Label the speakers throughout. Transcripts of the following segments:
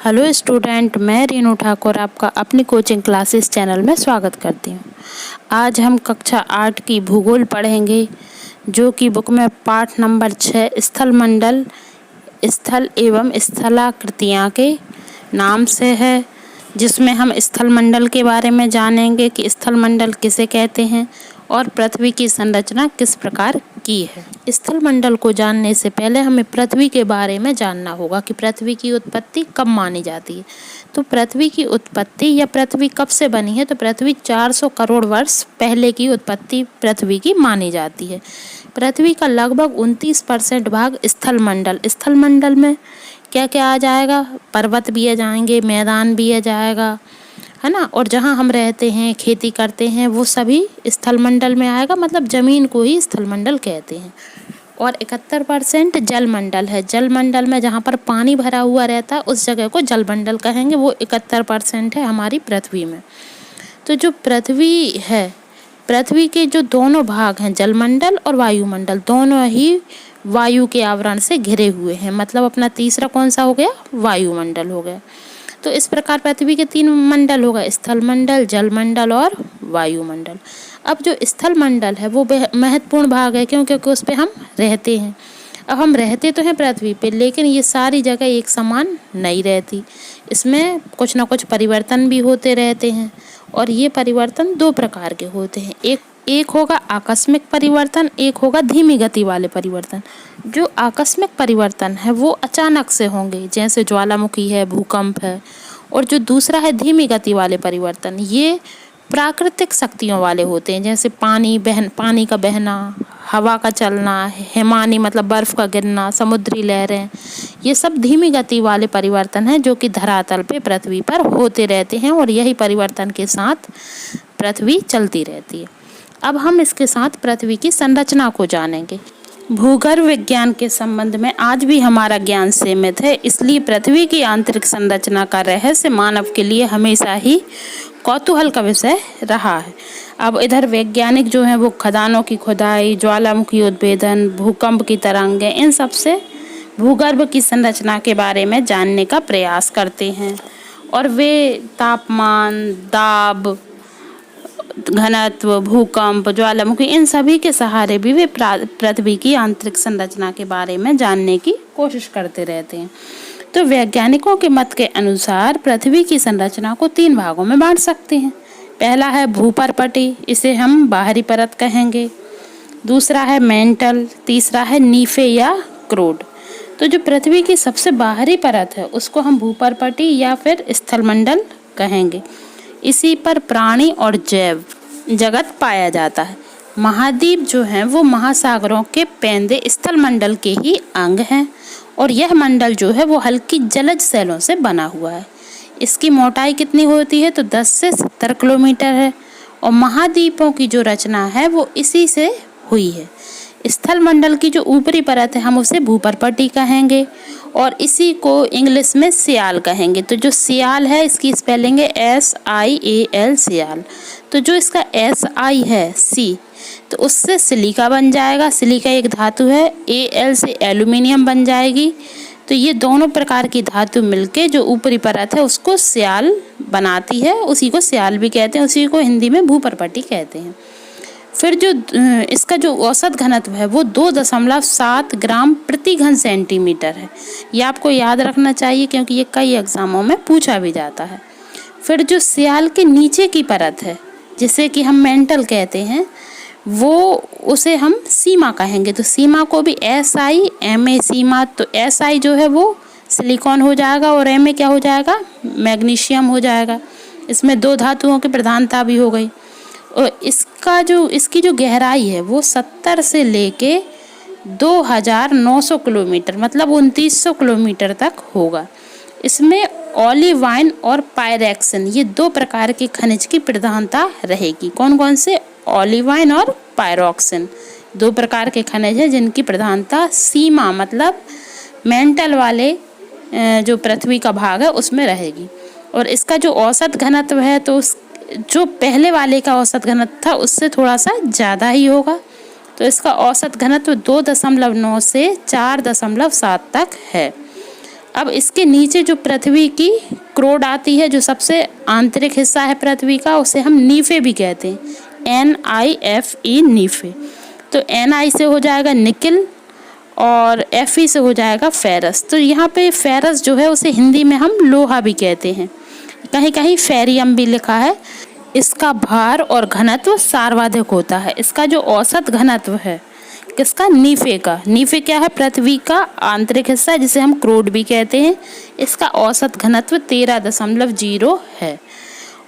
Speaker 1: Hello student, मैं रीनू ठाकुर आपका अपनी कोचिंग क्लासेस चैनल में स्वागत करती हूँ। आज हम कक्षा 8 की भूगोल पढ़ेंगे, जो कि बुक में पाठ नंबर 6 स्थल मंडल स्थल एवं स्थलाकृतियाँ के नाम से है, जिसमें हम स्थल मंडल के बारे में जानेंगे कि स्थल मंडल किसे कहते हैं और पृथ्वी की संरचना किस प्रकार की है। स्थल मंडल को जानने से पहले हमें पृथ्वी के बारे में जानना होगा कि पृथ्वी की उत्पत्ति कब मानी जाती है। तो पृथ्वी की उत्पत्ति या पृथ्वी कब से बनी है, तो पृथ्वी 400 करोड़ वर्ष पहले की उत्पत्ति पृथ्वी की मानी जाती है। पृथ्वी का लगभग 29% भाग स्थल मंडल में क्या क्या आ जाएगा, पर्वत भी आ जाएंगे, मैदान भी आ जाएगा, है ना। और जहाँ हम रहते हैं, खेती करते हैं, वो सभी स्थल मंडल में आएगा, मतलब ज़मीन को ही स्थल मंडल कहते हैं। और 71% जल मंडल है। जल मंडल में जहाँ पर पानी भरा हुआ रहता है उस जगह को जल मंडल कहेंगे, वो 71% है हमारी पृथ्वी में। तो जो पृथ्वी है, पृथ्वी के जो दोनों भाग हैं, जलमंडल और वायुमंडल, दोनों ही वायु के आवरण से घिरे हुए हैं। मतलब अपना तीसरा कौन सा हो गया, वायुमंडल हो गया। तो इस प्रकार पृथ्वी के 3 मंडल हो गए, स्थल मंडल, जल मंडल और वायुमंडल। अब जो स्थल मंडल है वो महत्वपूर्ण भाग है, क्योंकि उस पे हम रहते हैं। अब हम रहते तो हैं पृथ्वी पे, लेकिन ये सारी जगह एक समान नहीं रहती, इसमें कुछ ना कुछ परिवर्तन भी होते रहते हैं। और ये परिवर्तन 2 प्रकार के होते हैं, एक होगा आकस्मिक परिवर्तन, एक होगा धीमी गति वाले परिवर्तन। जो आकस्मिक परिवर्तन है वो अचानक से होंगे, जैसे ज्वालामुखी है, भूकंप है। और जो दूसरा है धीमी गति वाले परिवर्तन, ये प्राकृतिक शक्तियों वाले होते हैं, जैसे पानी का बहना, हवा का चलना, हिमानी मतलब बर्फ का गिरना, समुद्री लहरें, ये सब धीमी गति वाले परिवर्तन हैं जो कि धरातल पे पृथ्वी पर होते रहते हैं। और यही परिवर्तन के साथ पृथ्वी चलती रहती है। अब हम इसके साथ पृथ्वी की संरचना को जानेंगे। भूगर्भ विज्ञान के संबंध में आज भी हमारा ज्ञान सीमित है, इसलिए पृथ्वी की आंतरिक संरचना का रहस्य मानव के लिए हमेशा ही कौतूहल का विषय रहा है। अब इधर वैज्ञानिक जो हैं वो खदानों की खुदाई, ज्वालामुखी उद्भेदन, भूकंप की तरंगें, इन सब से भूगर्भ की संरचना के बारे में जानने का प्रयास करते हैं। और वे तापमान, दाब, घनत्व, भूकंप, ज्वालामुखी, इन सभी के सहारे भी वे पृथ्वी की आंतरिक संरचना के बारे में जानने की कोशिश करते रहते हैं। तो वैज्ञानिकों के मत के अनुसार पृथ्वी की संरचना को 3 भागों में बांट सकते हैं। पहला है भूपर्पटी, इसे हम बाहरी परत कहेंगे। दूसरा है मेंटल, तीसरा है नीफे या क्रोड। तो जो पृथ्वी की सबसे बाहरी परत है उसको हम भूपर्पटी या फिर स्थलमंडल कहेंगे। इसी पर प्राणी और जैव जगत पाया जाता है। महाद्वीप जो हैं वो महासागरों के पैंदे स्थल मंडल के ही अंग हैं। और यह मंडल जो है वो हल्की जलज सैलों से बना हुआ है। इसकी मोटाई कितनी होती है, तो 10 से 70 किलोमीटर है। और महाद्वीपों की जो रचना है वो इसी से हुई है। स्थल मंडल की जो ऊपरी परत है हम उसे भूपर्पटी कहेंगे, और इसी को इंग्लिश में सियाल कहेंगे। तो जो सियाल है इसकी स्पेलिंग है SIAL, सियाल। तो जो इसका SI है, सी, तो उससे सिलिका बन जाएगा, सिलिका एक धातु है। AL से एल्यूमिनियम बन जाएगी। तो ये दोनों प्रकार की धातु मिलके जो ऊपरी परत है उसको सियाल बनाती है, उसी को सियाल भी कहते हैं, उसी को हिंदी में भूपर्पटी कहते हैं। फिर जो इसका जो औसत घनत्व है वो 2.7 ग्राम प्रति घन सेंटीमीटर है। ये आपको याद रखना चाहिए, क्योंकि ये कई एग्जामों में पूछा भी जाता है। फिर जो सियाल के नीचे की परत है, जिसे कि हम मेंटल कहते हैं, वो उसे हम सीमा कहेंगे। तो सीमा को भी SIMA, सीमा। तो SI जो है वो सिलिकॉन हो जाएगा और MA क्या हो जाएगा, मैग्नीशियम हो जाएगा। इसमें 2 धातुओं की प्रधानता भी हो गई। और इसकी जो गहराई है वो 70 से लेके 2900 किलोमीटर, मतलब 2900 किलोमीटर तक होगा। इसमें ओलिवाइन और पायरेक्सिन, ये 2 प्रकार के खनिज की प्रधानता रहेगी। कौन कौन से, ओलिवाइन और पायरोक्सिन, 2 प्रकार के खनिज हैं जिनकी प्रधानता सीमा मतलब मेंटल वाले जो पृथ्वी का भाग है उसमें रहेगी। और इसका जो औसत घनत्व है, तो जो पहले वाले का औसत घनत्व था उससे थोड़ा सा ज़्यादा ही होगा। तो इसका औसत घनत्व 2.9 से 4.7 तक है। अब इसके नीचे जो पृथ्वी की क्रोड आती है, जो सबसे आंतरिक हिस्सा है पृथ्वी का, उसे हम नीफे भी कहते हैं, NiFe नीफे। तो Ni से हो जाएगा निकिल और Fe से हो जाएगा फेरस। तो यहाँ पे फेरस जो है उसे हिंदी में हम लोहा भी कहते हैं, कहीं कहीं फेरियम भी लिखा है। इसका भार और घनत्व सर्वाधिक होता है। इसका जो औसत घनत्व है किसका, नीफे का। नीफे क्या है, पृथ्वी का आंतरिक हिस्सा जिसे हम क्रोड भी कहते हैं। इसका औसत घनत्व 13.0 है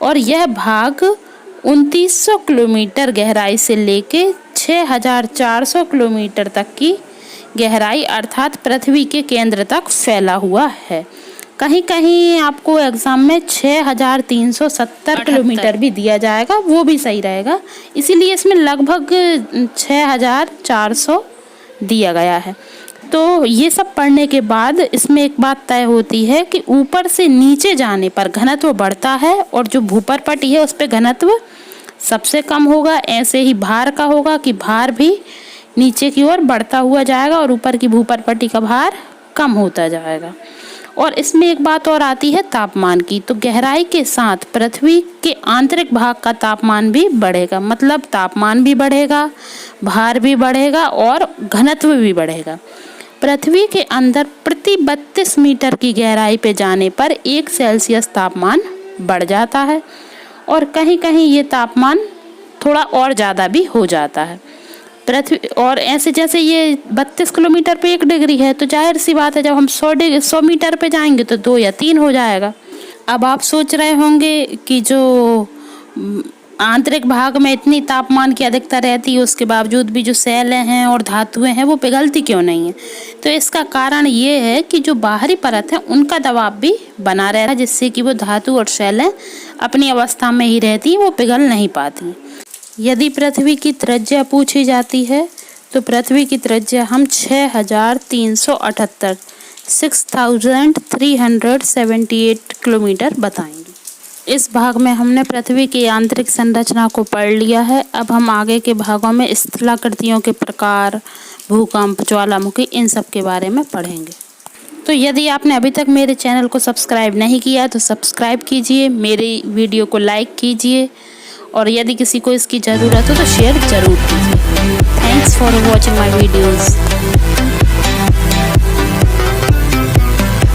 Speaker 1: और यह भाग 2900 किलोमीटर गहराई से लेके 6400 किलोमीटर तक की गहराई अर्थात पृथ्वी के केंद्र तक फैला हुआ है। कहीं कहीं आपको एग्जाम में 6370 किलोमीटर भी दिया जाएगा, वो भी सही रहेगा, इसीलिए इसमें लगभग 6400 दिया गया है। तो ये सब पढ़ने के बाद इसमें एक बात तय होती है कि ऊपर से नीचे जाने पर घनत्व बढ़ता है और जो भूपरपटी है उस पर घनत्व सबसे कम होगा। ऐसे ही भार का होगा कि भार भी नीचे की ओर बढ़ता हुआ जाएगा और ऊपर की भूपरपटी का भार कम होता जाएगा। और इसमें एक बात और आती है तापमान की। तो गहराई के साथ पृथ्वी के आंतरिक भाग का तापमान भी बढ़ेगा, मतलब तापमान भी बढ़ेगा, भार भी बढ़ेगा और घनत्व भी बढ़ेगा। पृथ्वी के अंदर प्रति 32 मीटर की गहराई पे जाने पर 1 सेल्सियस तापमान बढ़ जाता है और कहीं कहीं ये तापमान थोड़ा और ज़्यादा भी हो जाता है। पृथ्वी और ऐसे जैसे ये 32 किलोमीटर पे 1 डिग्री है, तो जाहिर सी बात है जब हम 100 मीटर पे जाएंगे तो 2 या 3 हो जाएगा। अब आप सोच रहे होंगे कि जो आंतरिक भाग में इतनी तापमान की अधिकता रहती है उसके बावजूद भी जो सेलें हैं और धातुएं हैं वो पिघलती क्यों नहीं है। तो इसका कारण ये है कि जो बाहरी परत है उनका दबाव भी बना रहता है, जिससे कि वो धातु और सेलें अपनी अवस्था में ही रहती हैं, वो पिघल नहीं पाती। यदि पृथ्वी की त्रिज्या पूछी जाती है तो पृथ्वी की त्रिज्या हम 6378 6378 किलोमीटर बताएंगे। इस भाग में हमने पृथ्वी की आंतरिक संरचना को पढ़ लिया है। अब हम आगे के भागों में स्थलाकृतियों के प्रकार, भूकंप, ज्वालामुखी, इन सब के बारे में पढ़ेंगे। तो यदि आपने अभी तक मेरे चैनल को सब्सक्राइब नहीं किया तो सब्सक्राइब कीजिए, मेरी वीडियो को लाइक कीजिए और यदि किसी को इसकी ज़रूरत हो तो शेयर ज़रूर कीजिए। Thanks for watching my videos.